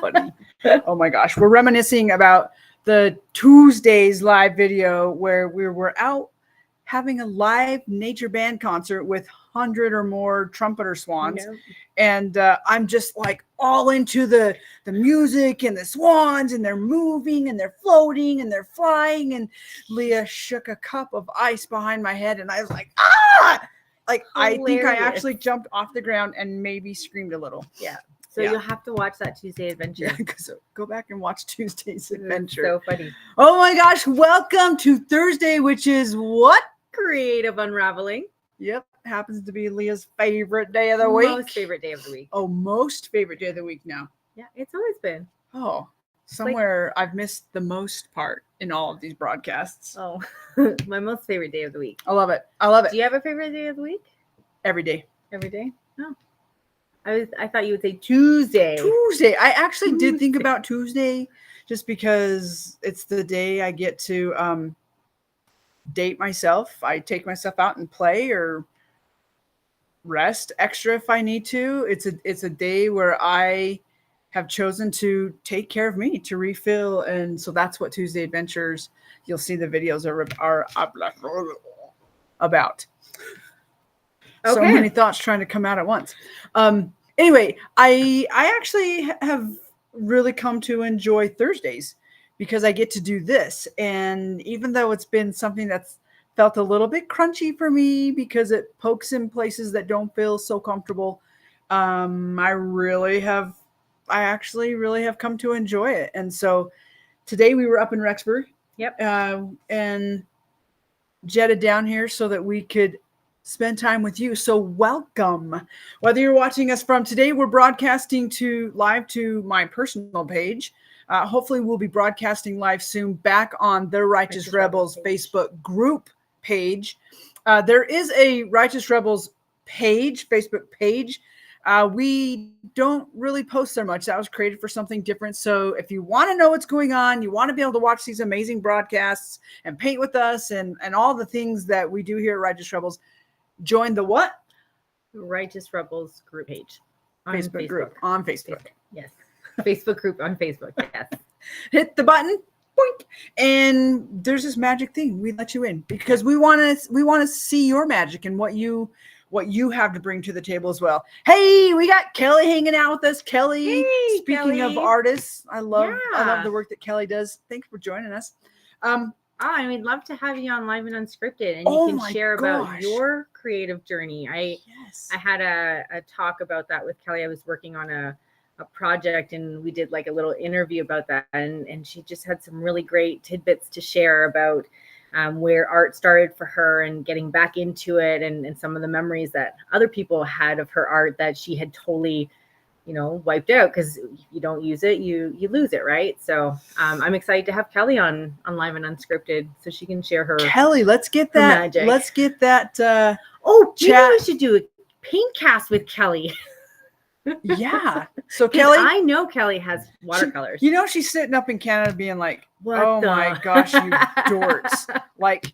Funny. Oh my gosh. We're reminiscing about the Tuesdays live video where we were out having a live nature band concert with 100 or more trumpeter swans. Yep. And I'm just like all into the music and the swans, and they're moving and they're floating and they're flying. And Leah shook a cup of ice behind my head, and I was like, ah! Like, I think I actually jumped off the ground and maybe screamed a little. Yeah. So you'll have to watch that Tuesday adventure. Yeah, because go back and watch Tuesday's adventure. So funny. Oh my gosh. Welcome to Thursday, which is what? Creative unraveling. Yep. Happens to be Leah's favorite day of the week. Most favorite day of the week. Oh, most favorite day of the week now. Yeah, it's always been. Oh, somewhere I've missed the most part in all of these broadcasts. Oh, my most favorite day of the week. I love it. I love it. Do you have a favorite day of the week? Every day. Every day? No. I thought you would say Tuesday. Tuesday. I actually did think about Tuesday just because it's the day I get to date myself. I take myself out and play or rest extra if I need to. It's a day where I have chosen to take care of me, to refill, and so that's what Tuesday Adventures. You'll see the videos are about. Okay. So many thoughts trying to come out at once. Anyway, I actually have really come to enjoy Thursdays because I get to do this, and even though it's been something that's felt a little bit crunchy for me because it pokes in places that don't feel so comfortable, I actually really have come to enjoy it. And so today we were up in Rexburg. Yep. And jetted down here so that we could spend time with you. So welcome. Whether you're watching us from today, we're broadcasting live to my personal page. Hopefully we'll be broadcasting live soon back on the Righteous Rebels Facebook group page. There is a Righteous Rebels Facebook page. We don't really post there much. That was created for something different. So if you want to know what's going on, you want to be able to watch these amazing broadcasts and paint with us and all the things that we do here at Righteous Rebels, join the what? Righteous Rebels group page. Facebook group on Facebook. Yes. Facebook group on Facebook. Yes. Hit the button. Boink, and there's this magic thing. We let you in because we want to see your magic and what you have to bring to the table as well. Hey, we got Kelly hanging out with us. Kelly, hey, speaking Kelly. Of artists, I love the work that Kelly does. Thanks for joining us. And we'd love to have you on Live and Unscripted, and you can share about your creative journey. I had a talk about that with Kelly. I was working on a project, and we did like a little interview about that, and she just had some really great tidbits to share about where art started for her and getting back into it, and some of the memories that other people had of her art that she had totally wiped out, because if you don't use it, you lose it, right? So I'm excited to have Kelly on Live and Unscripted so she can share her Kelly. Let's get that magic. Let's get that chat. We should do a paint cast with Kelly. Yeah. So Kelly, I know Kelly has watercolors. She's sitting up in Canada being like, my gosh, you dorks. Like,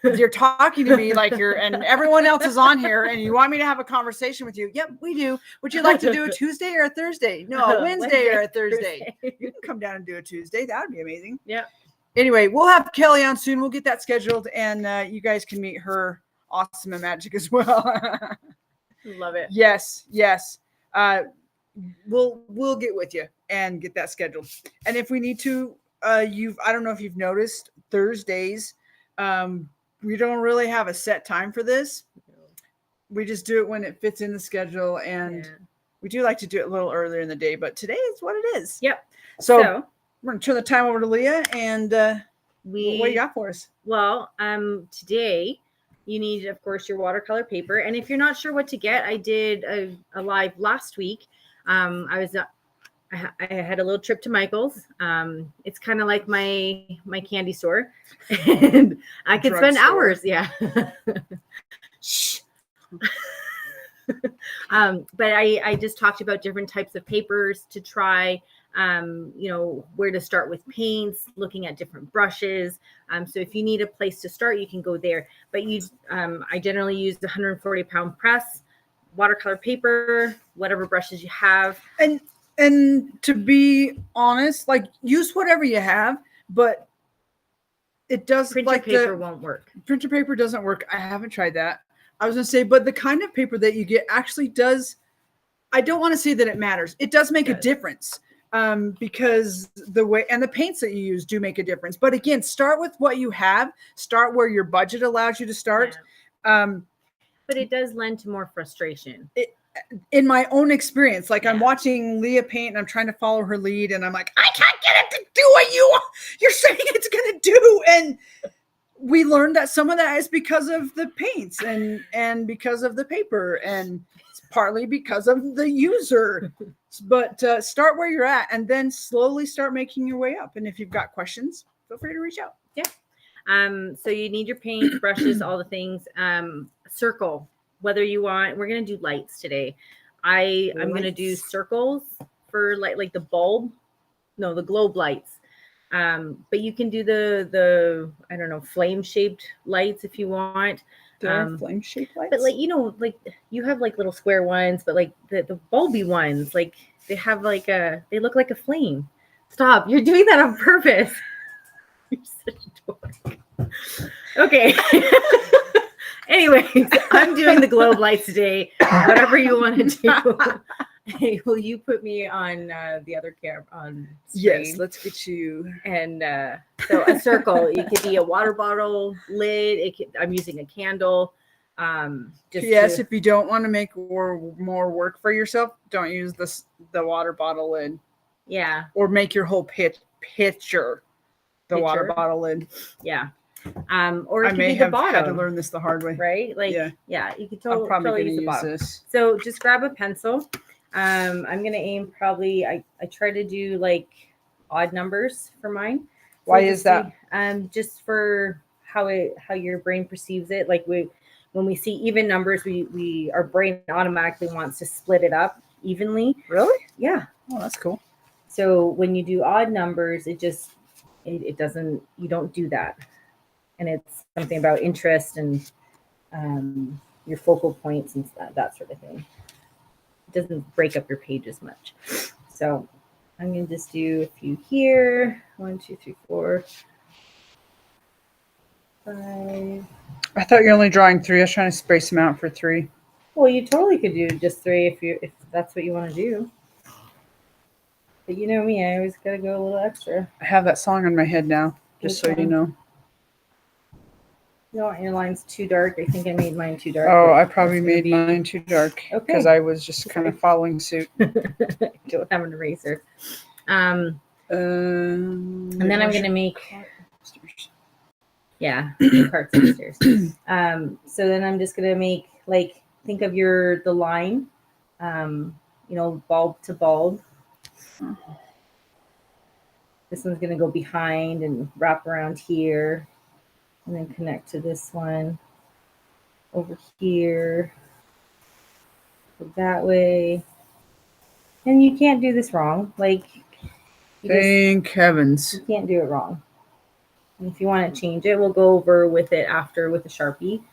you're talking to me like and everyone else is on here and you want me to have a conversation with you. Yep, we do. Would you like to do a Tuesday or a Thursday? No, a Wednesday or a Thursday. You can come down and do a Tuesday. That would be amazing. Yeah. Anyway, we'll have Kelly on soon. We'll get that scheduled, and you guys can meet her awesome and magic as well. Love it. Yes. We'll get with you and get that scheduled. And if we need to, I don't know if you've noticed, Thursdays, we don't really have a set time for this. We just do it when it fits in the schedule, and we do like to do it a little earlier in the day, but today is what it is. Yep. So we're going to turn the time over to Leah, and what do you got for us? Well, today you need, of course, your watercolor paper. And if you're not sure what to get, I did a live last week. I had a little trip to Michael's. It's kind of like my candy store, and I could spend hours. Yeah. Shh. But I just talked about different types of papers to try, where to start with paints, looking at different brushes. So if you need a place to start, you can go there. But I generally use the 140-pound press, watercolor paper, whatever brushes you have. And And to be honest, like use whatever you have, but it does printer paper won't work. Printer paper doesn't work. I haven't tried that. I was gonna say, but the kind of paper that you get actually does. I don't want to say that it matters. It does make a difference because the way and the paints that you use do make a difference. But again, start with what you have. Start where your budget allows you to start. Yeah. But it does lend to more frustration. In my own experience, like I'm watching Leah paint and I'm trying to follow her lead, and I'm like, I can't get it to do what you're saying it's gonna do. And we learned that some of that is because of the paints and because of the paper, and it's partly because of the user. But start where you're at and then slowly start making your way up. And if you've got questions, feel free to reach out. Yeah. So you need your paints, brushes, all the things. Circle, whether you want, we're going to do lights today. I'm going to do circles for like the bulb. No, the globe lights. But you can do the I don't know, flame shaped lights if you want. Flame shaped lights, but like like you have like little square ones, but like the bulby ones, like they have like they look like a flame. Stop! You're doing that on purpose. You're such a dork. Okay. Anyways, I'm doing the globe lights today. Whatever you want to do. Hey, will you put me on the other camera on screen? Yes, let's get you. And so a circle. It could be a water bottle lid. I'm using a candle. If you don't want to make more work for yourself, don't use the water bottle lid. Yeah. Or make your whole picture the water bottle lid. Yeah. Or I may have had to learn this the hard way. Right? Like you could totally use the bottom. This. So just grab a pencil. I'm gonna aim probably. I try to do like odd numbers for mine. So why is that? Just for how your brain perceives it. Like when we see even numbers, our brain automatically wants to split it up evenly. Really? Yeah. Oh, that's cool. So when you do odd numbers, it doesn't. You don't do that, and it's something about interest and your focal points and that sort of thing. Doesn't break up your page as much. So I'm going to just do a few here. 1, 2, 3, 4, 5. I thought you're only drawing 3. I was trying to space them out for 3. Well, you totally could do just 3 if that's what you want to do. But you know me, I always got to go a little extra. I have that song in my head now, just so you know. You don't want your lines too dark. I think I made mine too dark. Oh, I probably made mine too dark because I was just kind of following suit. Don't have an eraser. And then I'm gonna make carts upstairs. So then I'm just gonna make think of the line, bulb to bulb. This one's gonna go behind and wrap around here. And then connect to this one over here. Go that way. And you can't do this wrong. Thank heavens. You can't do it wrong. And if you want to change it, we'll go over with it after with a Sharpie.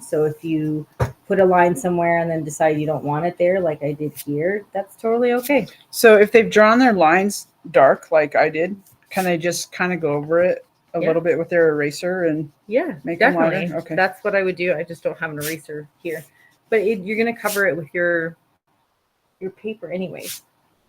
So if you put a line somewhere and then decide you don't want it there, like I did here, that's totally okay. So if they've drawn their lines dark like I did, can they just kind of go over it a little bit with their eraser and make them lighter? Okay, that's what I would do. I just don't have an eraser here, but you're going to cover it with your paper anyway.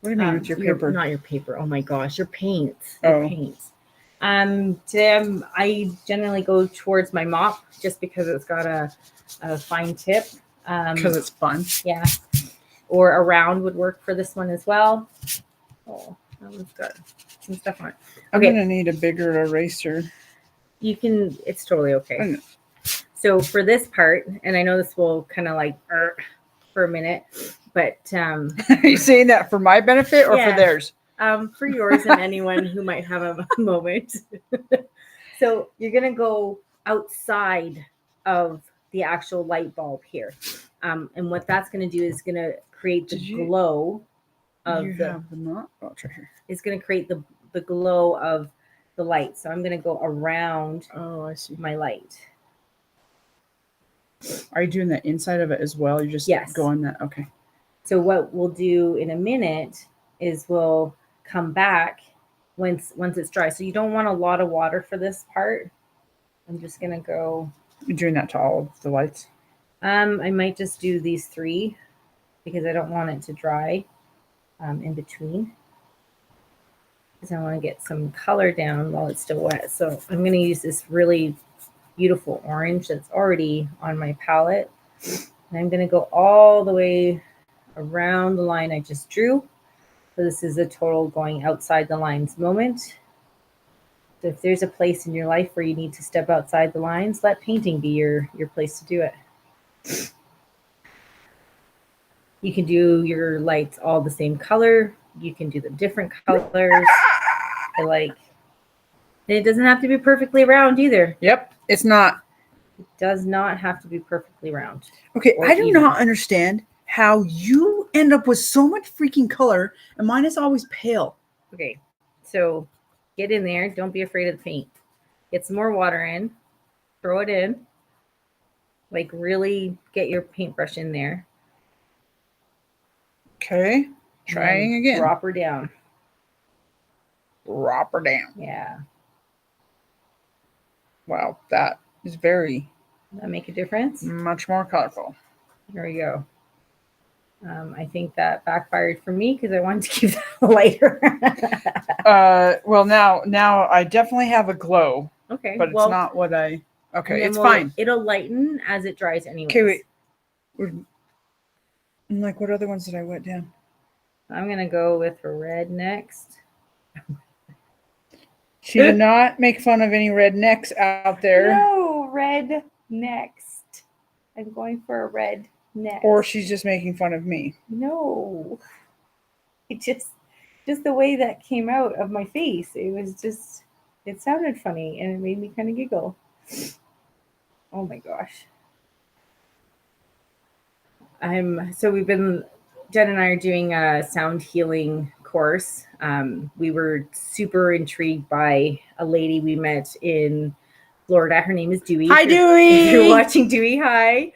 What do you mean with your paper? Not your paper. Oh my gosh, your paints. Your paints. Today I generally go towards my mop just because it's got a fine tip. Because it's fun. Yeah. Or a round would work for this one as well. Oh, that one's got some stuff on it. Okay. I'm gonna need a bigger eraser. You can. It's totally okay. So for this part, and I know this will kind of for a minute, but are you saying that for my benefit or for theirs? For yours and anyone who might have a moment. So you're gonna go outside of the actual light bulb here, and what that's gonna do is gonna create the glow of it's gonna create the glow of the light. So I'm going to go around my light. Are you doing the inside of it as well? You're just going that? Okay. So what we'll do in a minute will come back once it's dry. So you don't want a lot of water for this part. I'm just gonna go. You're doing that to all of the lights? I might just do these 3 because I don't want it to dry in between. Because I want to get some color down while it's still wet. So I'm going to use this really beautiful orange that's already on my palette. And I'm going to go all the way around the line I just drew. So this is a total going outside the lines moment. So if there's a place in your life where you need to step outside the lines, let painting be your place to do it. You can do your lights all the same color. You can do them different colors. It doesn't have to be perfectly round either. Yep, it's not. It does not have to be perfectly round. Okay, I do not understand how you end up with so much freaking color and mine is always pale. Okay, so get in there. Don't be afraid of the paint. Get some more water in. Throw it in. Like really get your paintbrush in there. Okay, trying again. Drop her down. Drop her down. Yeah. Wow, that is very. Does that make a difference? Much more colorful. There we go. I think that backfired for me because I wanted to keep that lighter. Well, now I definitely have a glow. Okay. But it's not what I. Okay, it's fine. It'll lighten as it dries anyway. Okay, wait. I'm like, what other ones did I wet down? I'm gonna go with red next. She did not make fun of any rednecks out there. No, red next. I'm going for a red next. Or she's just making fun of me. No. It just the way that came out of my face. It sounded funny and it made me kind of giggle. Oh my gosh. Jen and I are doing a sound healing course. We were super intrigued by a lady we met in Florida. Her name is Dewey. Hi, Dewey. If you're watching, Dewey, hi.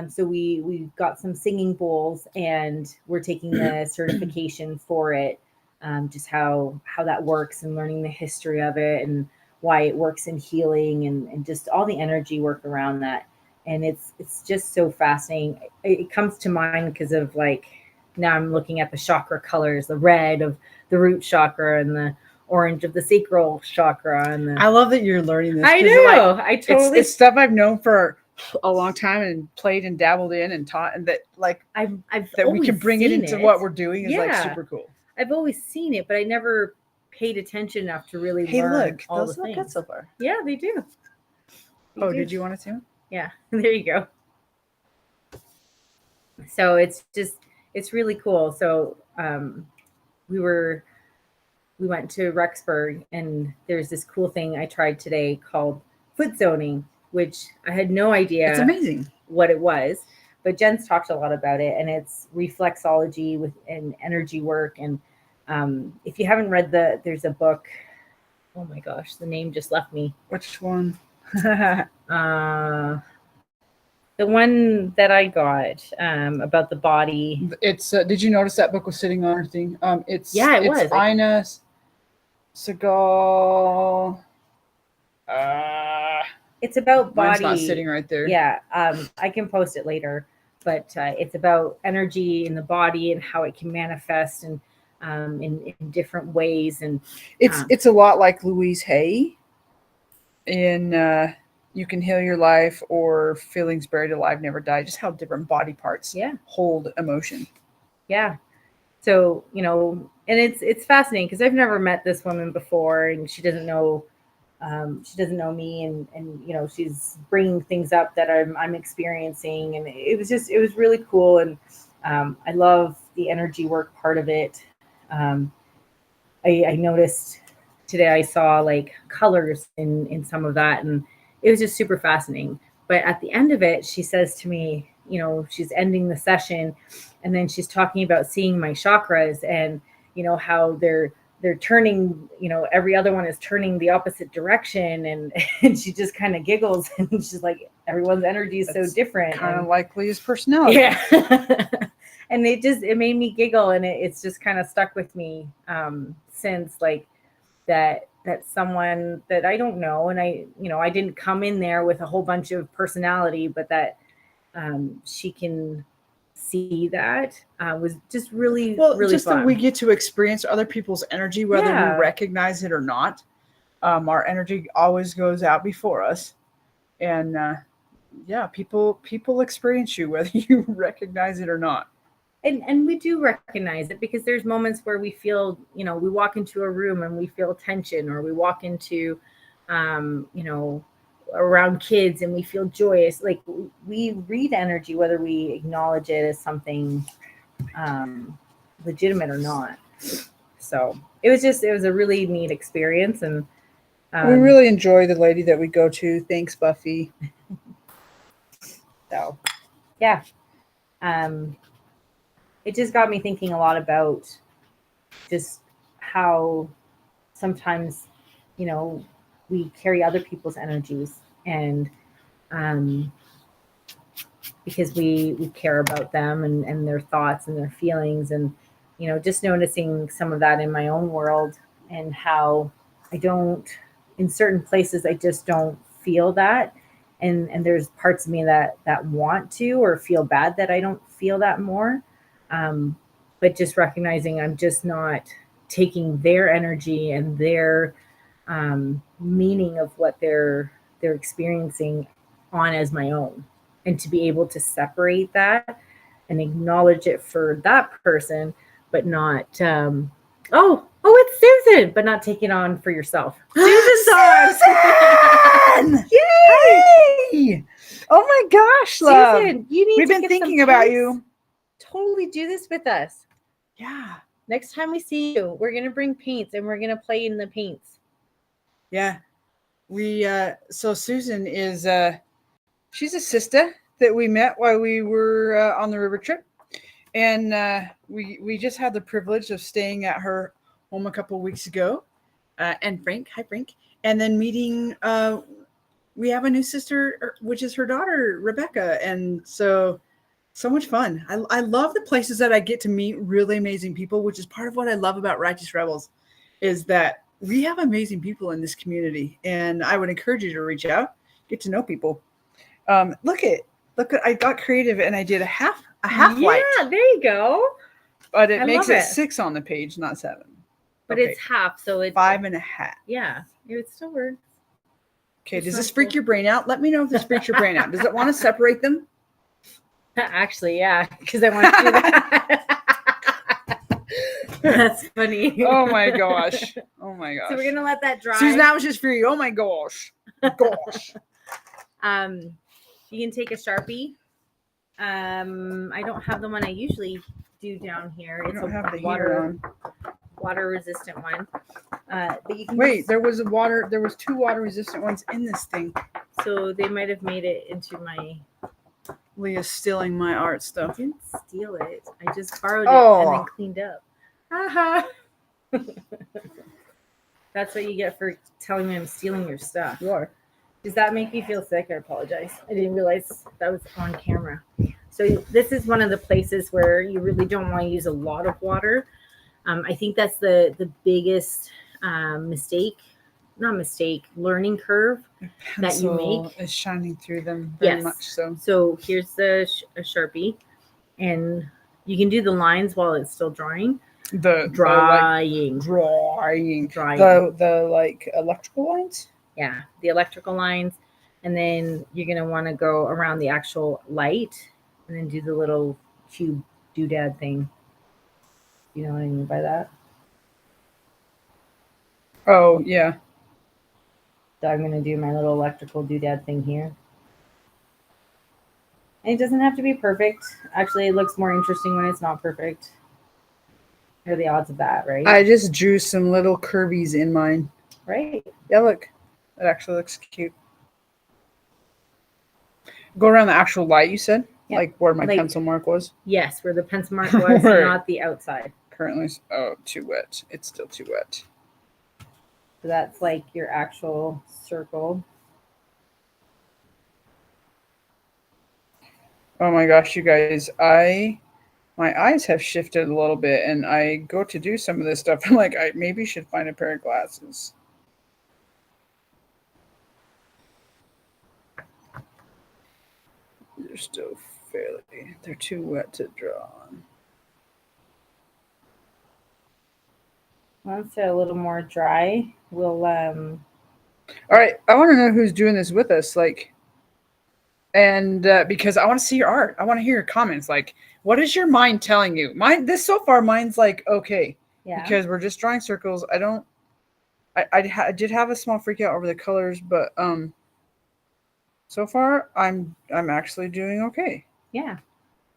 So we got some singing bowls and we're taking the certification for it. Just how that works and learning the history of it and why it works in healing and just all the energy work around that. And it's just so fascinating. It comes to mind because of now I'm looking at the chakra colors, the red of the root chakra and the orange of the sacral chakra. And I love that you're learning this. I know. It's stuff I've known for a long time and played and dabbled in and taught, and that I've that we can bring it into what we're doing is super cool. I've always seen it, but I never paid attention enough to really learn all the things. Look good so far. Yeah, they do. Did you want to see them? Yeah, there you go. So it's really cool. So we went to Rexburg and there's this cool thing I tried today called foot zoning, which I had no idea. It's amazing what it was, but Jen's talked a lot about it, and it's reflexology and energy work. And if you haven't read there's a book. Oh my gosh, the name just left me. Which one? The one that I got about the body. It's did you notice that book was sitting on her thing? It was Ina Segal. It's about body. Mine's not sitting right there. Yeah, I can post it later, but it's about energy in the body and how it can manifest and in different ways. And it's a lot like Louise Hay in You Can Heal Your Life or Feelings Buried Alive Never Die. Just how different body parts hold emotion. Yeah. So and it's fascinating because I've never met this woman before, and she doesn't know me, and she's bringing things up that I'm experiencing, and it was really cool. And I love the energy work part of it. I noticed today I saw colors in some of that, and it was just super fascinating. But at the end of it, she says to me, she's ending the session, and then she's talking about seeing my chakras and how they're turning, every other one is turning the opposite direction. And she just kind of giggles and she's like, everyone's energy is so different. Kind of like Leah's personality. Yeah. And it made me giggle, and it's just kind of stuck with me since, like, that someone that I don't know, and I didn't come in there with a whole bunch of personality, but that she can see that was just really just fun. that we get to experience other people's energy, whether we recognize it or not. Our energy always goes out before us, and people experience you whether you recognize it or not. And we do recognize it, because there's moments where we feel, we walk into a room and we feel tension, or we walk into around kids and we feel joyous. Like, we read energy whether we acknowledge it as something legitimate or not. So it was a really neat experience, and we really enjoy the lady that we go to. Thanks, Buffy. So yeah, it just got me thinking a lot about just how sometimes we carry other people's energies, and because we care about them and their thoughts and their feelings, and just noticing some of that in my own world, and how I don't, in certain places, I just don't feel that, and there's parts of me that want to, or feel bad that I don't feel that more, but just recognizing I'm just not taking their energy and their meaning of what they're experiencing on as my own, and to be able to separate that and acknowledge it for that person, but not oh, it's Susan, but not take it on for yourself. Susan's on. Yay! Oh my gosh, love. Susan, we've been thinking about you. Totally do this with us. Yeah. Next time we see you, we're gonna bring paints and we're gonna play in the paints. Yeah. We so Susan is she's a sister that we met while we were on the river trip, and we just had the privilege of staying at her home a couple of weeks ago, and hi Frank, and then meeting we have a new sister, which is her daughter Rebecca, and so much fun. I love the places that I get to meet really amazing people, which is part of what I love about Righteous Rebels, is that we have amazing people in this community, and I would encourage you to reach out, get to know people. Look at I got creative and I did a half light. Yeah, there you go. But it makes it 6 on the page, not 7. But okay. It's half, so it's 5.5. Yeah, it still works. Okay, does this freak your brain out? Let me know if this freaks your brain out. Does it want to separate them? Actually, yeah, because I want to do that. That's funny. Oh my gosh. So we're gonna let that dry. Susan, that was just for you. Oh my gosh. You can take a Sharpie. I don't have the one I usually do down here. It's a water resistant one. But you can there was 2 water resistant ones in this thing. So they might have made it into my. Leah's stealing my art stuff. I didn't steal it. I just borrowed it and then cleaned up. That's what you get for telling me I'm stealing your stuff. You are. Does that make you feel sick? I apologize. I didn't realize that was on camera. So this is one of the places where you really don't want to use a lot of water. I think that's the biggest learning curve that you make. Is shining through them very much so. So here's a Sharpie, and you can do the lines while it's still drying. Drying. The like electrical lines? Yeah, the electrical lines. And then you're going to want to go around the actual light and then do the little cube doodad thing. You know what I mean by that? Oh, yeah. So I'm going to do my little electrical doodad thing here. And it doesn't have to be perfect. Actually, it looks more interesting when it's not perfect. What are the odds of that, right? I just drew some little curvies in mine. Right. Yeah, look. It actually looks cute. Go around the actual light, you said? Yeah. Like where my pencil mark was? Yes, where the pencil mark was, not the outside. Currently, too wet. It's still too wet. So that's like your actual circle. Oh my gosh, you guys. I my eyes have shifted a little bit, and I go to do some of this stuff. I'm like, I maybe should find a pair of glasses. They're still they're too wet to draw on. Once they're a little more dry, we'll All right, I want to know who's doing this with us, like, and because I want to see your art. I want to hear your comments. Like, what is your mind telling you? Mine's like okay, yeah, because we're just drawing circles. I did have a small freak out over the colors, but so far I'm actually doing okay. Yeah,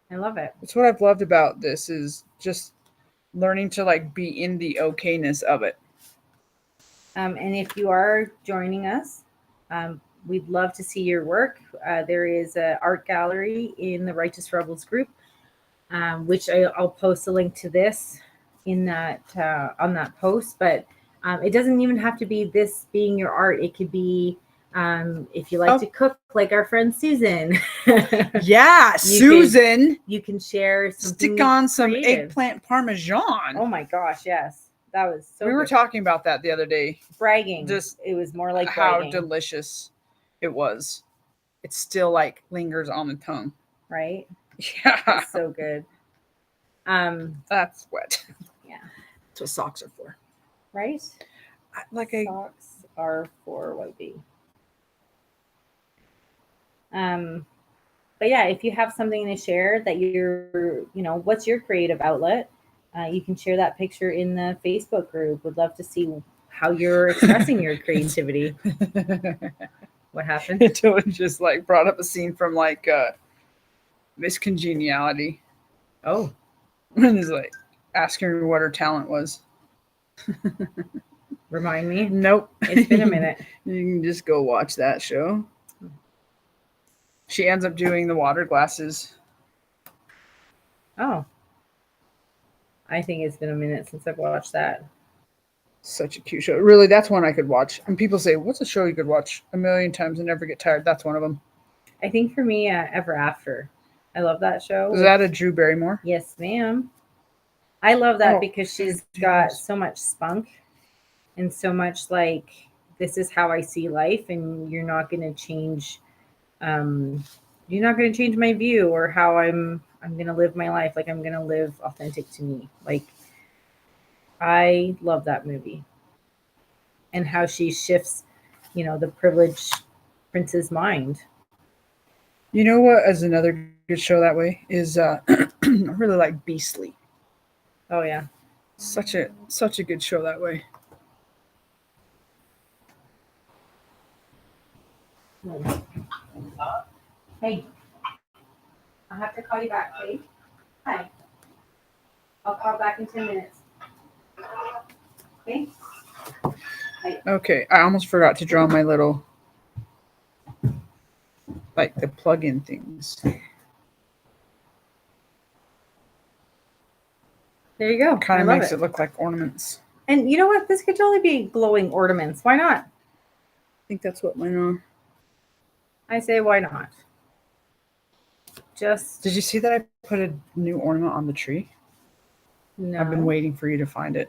I love it. That's what I've loved about this, is just learning to like be in the okayness of it. And if you are joining us, we'd love to see your work. There is an art gallery in the Righteous Rebels group, which I'll post a link to this in that on that post. But it doesn't even have to be this being your art. It could be if you like to cook, like our friend Susan. Yeah, Susan. You can share stick on some creative eggplant parmesan. Oh my gosh, yes. That was so We were talking about that the other day. Bragging. Just it was more like how bragging. Delicious it was. It still like lingers on the tongue. Right? Yeah. It's so good. That's wet. Yeah. That's what socks are for. Right? Socks are for wiping. But yeah, if you have something to share that what's your creative outlet? You can share that picture in the Facebook group. Would love to see how you're expressing your creativity. What happened? It just like brought up a scene from like Miss Congeniality. Oh. And he's like asking her what her talent was. Remind me? Nope. It's been a minute. You can just go watch that show. She ends up doing the water glasses. Oh. I think it's been a minute since I've watched that. Such a cute show. Really, that's one I could watch. And people say, what's a show you could watch a million times and never get tired? That's one of them. I think for me, Ever After. I love that show. Is that a Drew Barrymore? Yes, ma'am. I love that because she's got so much spunk and so much like, this is how I see life, and you're not going to change my view or how I'm going to live my life. Like, I'm going to live authentic to me. Like, I love that movie and how she shifts, the privileged prince's mind. You know what is another good show that way is I really like Beastly. Oh yeah. Such a good show that way. Hey, I have to call you back, please. Hi. I'll call back in 10 minutes. Okay? Hi. Okay, I almost forgot to draw my little, like the plug-in things. There you go. Kind of makes it look like ornaments. And you know what? This could totally be glowing ornaments. Why not? I think that's what mine are. I say, why not? Did you see that I put a new ornament on the tree? No. I've been waiting for you to find it.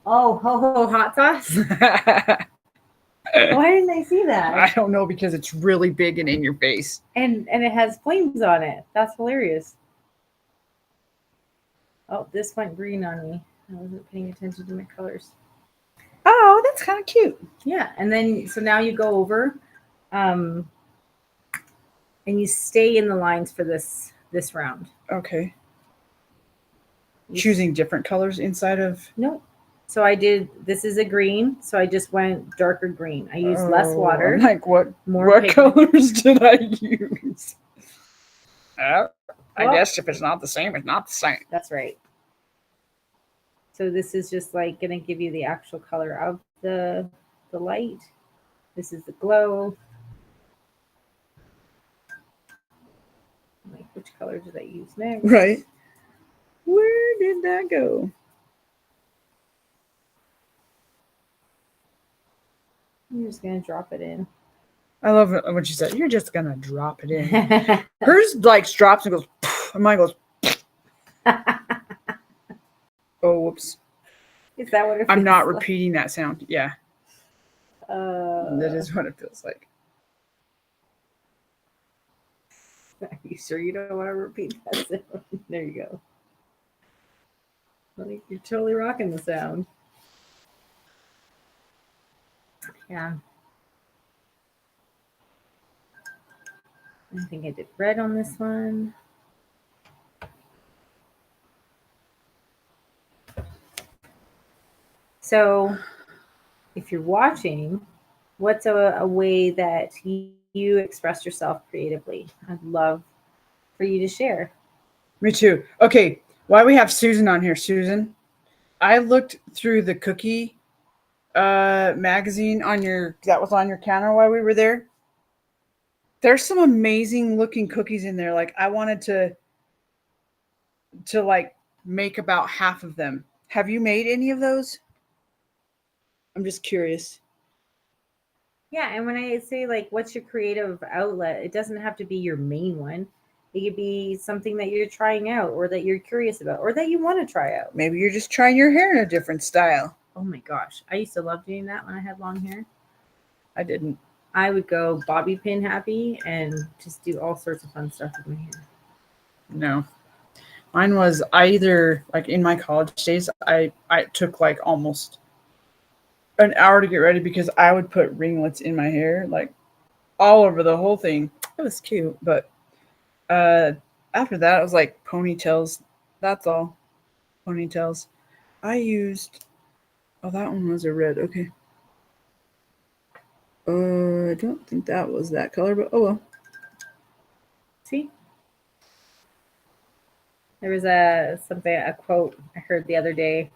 Oh, ho, hot sauce? Why didn't I see that? I don't know, because it's really big and in your face. And it has flames on it. That's hilarious. Oh, this went green on me. I wasn't paying attention to my colors. Oh, that's kind of cute. Yeah, and then so now you go over, and you stay in the lines for this round. Okay. Choosing different colors inside of. Nope. So this is a green, so I just went darker green. I used less water. I'm like, what colors did I use? I guess if it's not the same, it's not the same. That's right. So this is just like going to give you the actual color of the light. This is the glow. Like, which color did I use next? Right. Where did that go? I'm just going to drop it in. I love it when she said, you're just going to drop it in. Hers like drops and goes, and mine goes. Oh, whoops. Is that what it feels I'm not like? repeating that sound. Yeah. That is what it feels like. Are you sure you don't want to repeat that sound? There you go. Like, you're totally rocking the sound. Yeah. I think I did red on this one. So, if you're watching, what's a way that you express yourself creatively? I'd love for you to share. Me too. Okay, why we have Susan on here, Susan? I looked through the cookie magazine that was on your counter while we were there. There's some amazing looking cookies in there. Like I wanted to like make about half of them. Have you made any of those? I'm just curious. Yeah, and when I say like what's your creative outlet, it doesn't have to be your main one. It could be something that you're trying out or that you're curious about or that you want to try out. Maybe you're just trying your hair in a different style. Oh my gosh. I used to love doing that when I had long hair. I didn't. I would go bobby pin happy and just do all sorts of fun stuff with my hair. No. Mine was either like in my college days, I took like almost an hour to get ready because I would put ringlets in my hair, like all over the whole thing. It was cute, but after that, it was like ponytails. That's all. Ponytails. I used. Oh, that one was a red. Okay. I don't think that was that color, but oh well. See? There was a quote I heard the other day.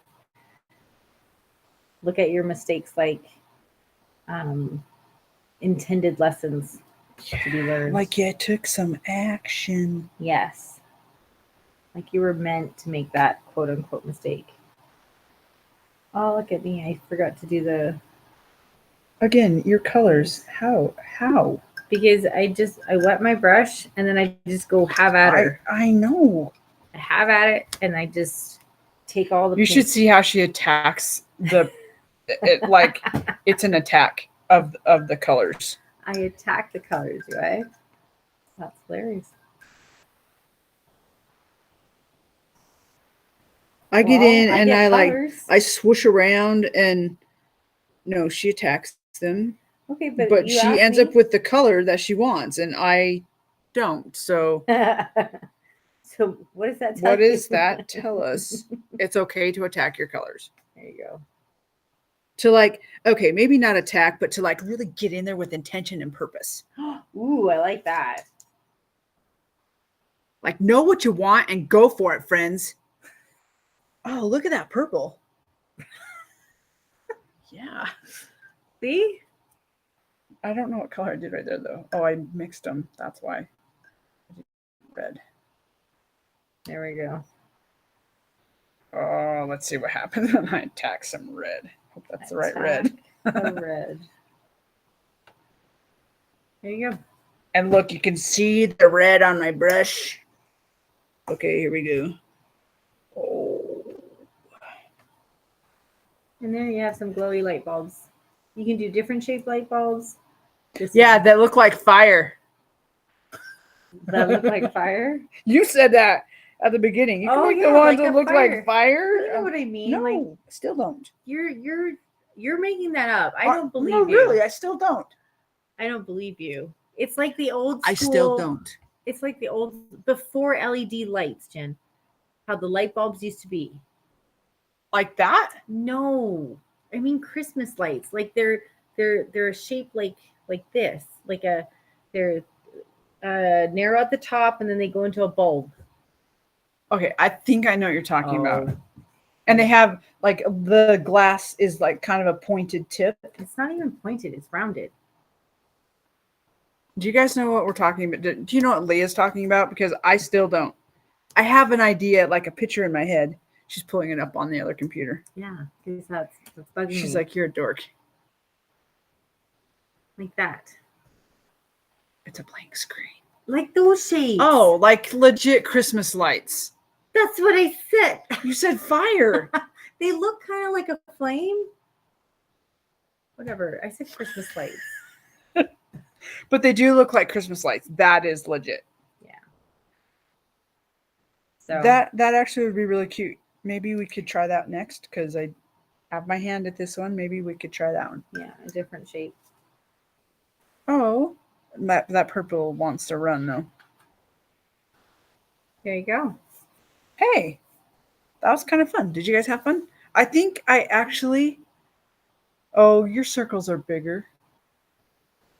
Look at your mistakes like intended lessons to be learned. Like you took some action. Yes. Like you were meant to make that quote unquote mistake. Oh, look at me. I forgot to do the. Again, your colors. How? Because I wet my brush and then I just go have at her. I know. I have at it and I just take all the. You should see how she attacks it like it's an attack of the colors. I attack the colors, right? That's hilarious. I get in and I swoosh around and no, she attacks them. Okay, but she ends up with the color that she wants, and I don't. So, so what does that? What does that tell us? It's okay to attack your colors. There you go. To like, okay, maybe not attack, but to like really get in there with intention and purpose. Ooh, I like that. Like, know what you want and go for it, friends. Oh, look at that purple. Yeah. See? I don't know what color I did right there, though. Oh, I mixed them. That's why. Red. There we go. Oh, let's see what happens when I attack some red. Hope that's the right red. Red. There you go. And look, you can see the red on my brush. Okay, here we go. Oh. And there you have some glowy light bulbs. You can do different shaped light bulbs. That look like fire. That look like fire? You said that at the beginning. You can make the ones that look like fire. You know what I mean? No, like, still don't. You're making that up. I don't believe you. No, really, I still don't. I don't believe you. It's like the old school. I still don't. It's like the old before LED lights, Jen. How the light bulbs used to be. Like that? No. I mean Christmas lights. Like they're shaped like this. Like they're narrow at the top and then they go into a bulb. Okay, I think I know what you're talking about. And they have like the glass is like kind of a pointed tip. It's not even pointed, it's rounded. Do you guys know what we're talking about? Do you know what Leah's talking about? Because I still don't. I have an idea, like a picture in my head. She's pulling it up on the other computer. Yeah, because that's bugging me. She's like, you're a dork. Like that. It's a blank screen. Like those shapes. Oh, like legit Christmas lights. That's what I said. You said fire. They look kind of like a flame. Whatever. I said Christmas lights. But they do look like Christmas lights. That is legit. Yeah. So that actually would be really cute. Maybe we could try that next because I have my hand at this one. Maybe we could try that one. Yeah, a different shape. Oh, that purple wants to run though. There you go. Hey, that was kind of fun. Did you guys have fun? I think I actually. Oh, your circles are bigger.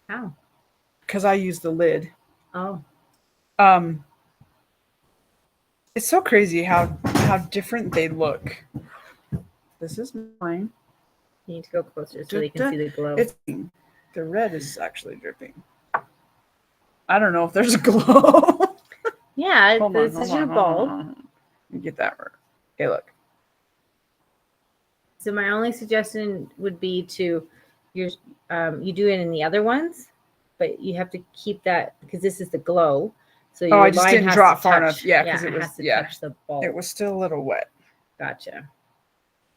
How? Because I use the lid. Oh. It's so crazy how different they look. This is mine. You need to go closer so they can see the glow. The red is actually dripping. I don't know if there's a glow. Yeah, this is your bulb. Let me get that right. Okay, look. So my only suggestion would be to you do it in the other ones, but you have to keep that because this is the glow. So your I just line didn't draw it far enough. Yeah, because it has to touch the bulb. It was still a little wet. Gotcha.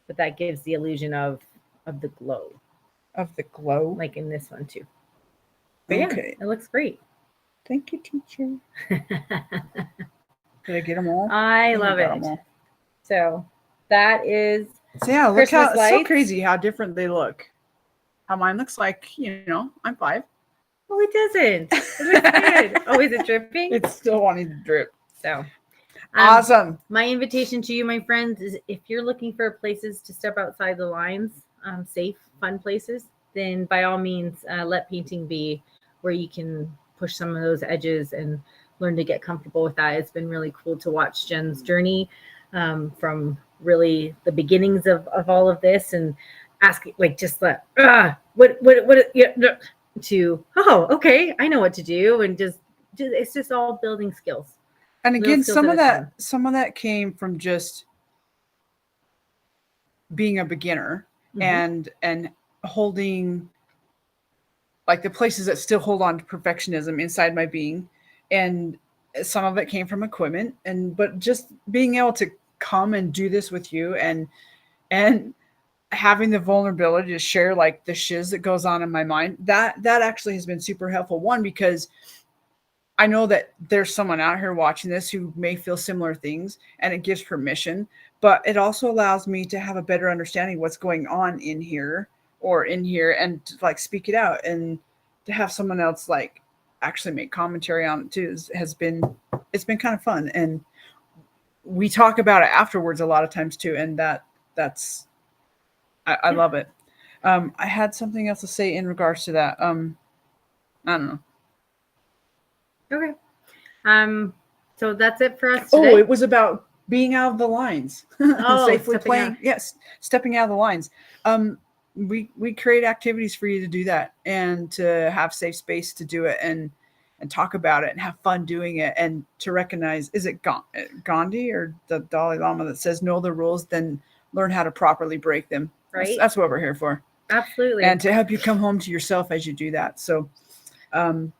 But that gives the illusion of the glow. Of the glow? Like in this one too. But okay. Yeah, it looks great. Thank you, teacher. Did I get them all? I love it. So that is look how it's so crazy how different they look. How mine looks like, I'm 5. Oh, it doesn't. It looks good. Oh, is it dripping? It's still wanting to drip. So awesome. My invitation to you, my friends, is if you're looking for places to step outside the lines, safe, fun places, then by all means, let painting be where you can push some of those edges and learn to get comfortable with that. It's been really cool to watch Jen's journey from really the beginnings of all of this and asking to okay, I know what to do, and just it's just all building skills. And again, some of that came from just being a beginner and holding like the places that still hold on to perfectionism inside my being, and some of it came from equipment, but just being able to come and do this with you and having the vulnerability to share like the shiz that goes on in my mind, that actually has been super helpful. One, because I know that there's someone out here watching this who may feel similar things, and it gives permission, but it also allows me to have a better understanding of what's going on in here and to, like, speak it out, and to have someone else like actually make commentary on it too it's been kind of fun. And we talk about it afterwards a lot of times too. And that's I love it. I had something else to say in regards to that. I don't know. Okay. So that's it for us today. Oh, it was about being out of the lines. Safely playing. Out. Yes. Stepping out of the lines. We create activities for you to do that and to have safe space to do it and talk about it and have fun doing it, and to recognize, is it Gandhi or the Dalai Lama that says know the rules, then learn how to properly break them. Right. That's what we're here for. Absolutely. And to help you come home to yourself as you do that. So join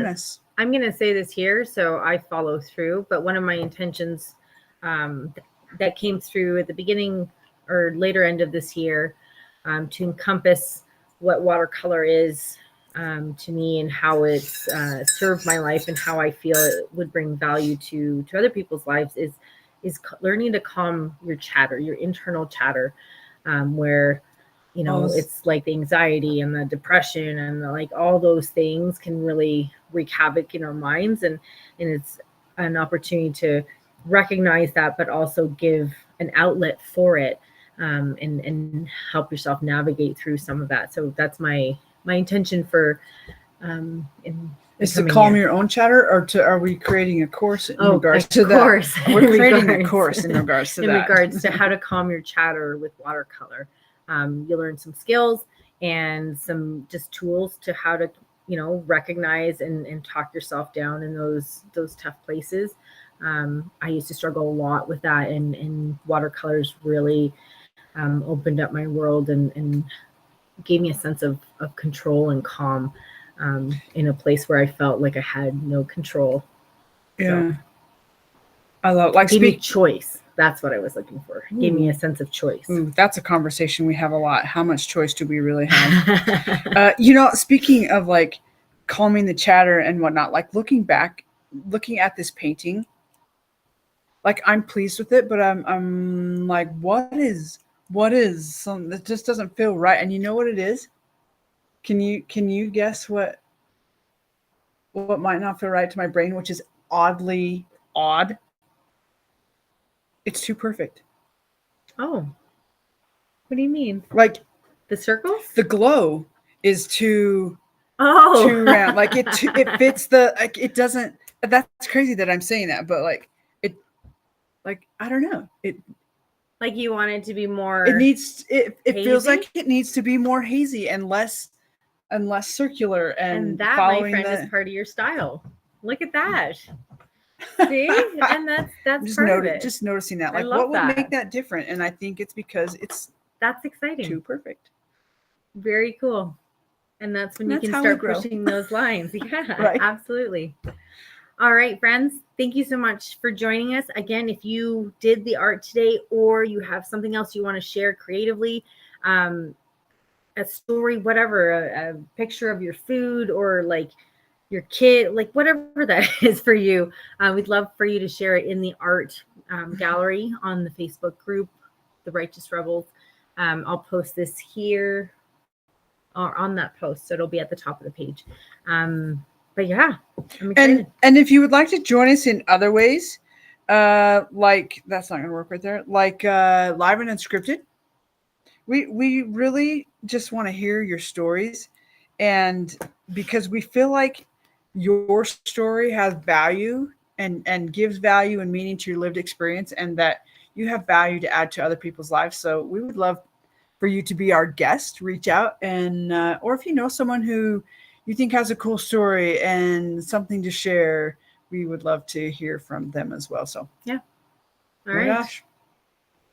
us. I'm going to say this here, so I follow through, but one of my intentions that came through at the beginning or later end of this year to encompass what watercolor is to me and how it's served my life and how I feel it would bring value to other people's lives is learning to calm your chatter, your internal chatter, where it's like the anxiety and the depression and like all those things can really wreak havoc in our minds, and it's an opportunity to recognize that, but also give an outlet for it, and help yourself navigate through some of that. So that's my intention for is to calm your own chatter, or are we creating a course in regards to that? We're creating a course in regards to that. In regards to how to calm your chatter with watercolor. You'll learn some skills and some just tools to how to, recognize and talk yourself down in those tough places. I used to struggle a lot with that, and watercolors really opened up my world and gave me a sense of control and calm in a place where I felt like I had no control. Yeah. I love like gave me choice. That's what I was looking for. Gave me a sense of choice. Ooh, that's a conversation we have a lot. How much choice do we really have? Speaking of like calming the chatter and whatnot, like looking at this painting, like I'm pleased with it, but I'm like, what is something that just doesn't feel right? And you know what it is? Can you guess what might not feel right to my brain, which is oddly odd? It's too perfect. Oh. What do you mean? Like the circles? The glow is too too round. Like it fits the like it doesn't. That's crazy that I'm saying that, but like it, like I don't know. It like you want it to be more. It feels like it needs to be more hazy and less circular and that, my friend, is part of your style. Look at that. See, and that's just part of it. Just noticing that, like, what would make that different? And I think it's because that's exciting. Too perfect. Very cool. And that's when you can start pushing those lines. Yeah, right. Absolutely. All right, friends. Thank you so much for joining us. Again, if you did the art today or you have something else you want to share creatively, a story, whatever, a picture of your food or like your kid, like whatever that is for you, we'd love for you to share it in the art gallery on the Facebook group, The Righteous Rebels. I'll post this here or on that post, so it'll be at the top of the page. But yeah, I'm excited. And if you would like to join us in other ways, like that's not gonna work right there, like live and unscripted, we really just want to hear your stories, and because we feel like your story has value and gives value and meaning to your lived experience, and that you have value to add to other people's lives. So we would love for you to be our guest. Reach out, and or if you know someone who you think has a cool story and something to share, we would love to hear from them as well. So yeah. All right. Gosh.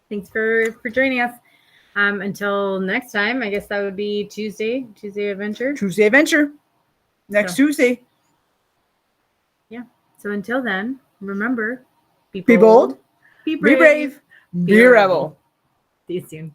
Thanks for joining us. Until next time, I guess that would be Tuesday Adventure. Next Tuesday. Yeah. So until then, remember, be bold, be brave, be a rebel. See you soon.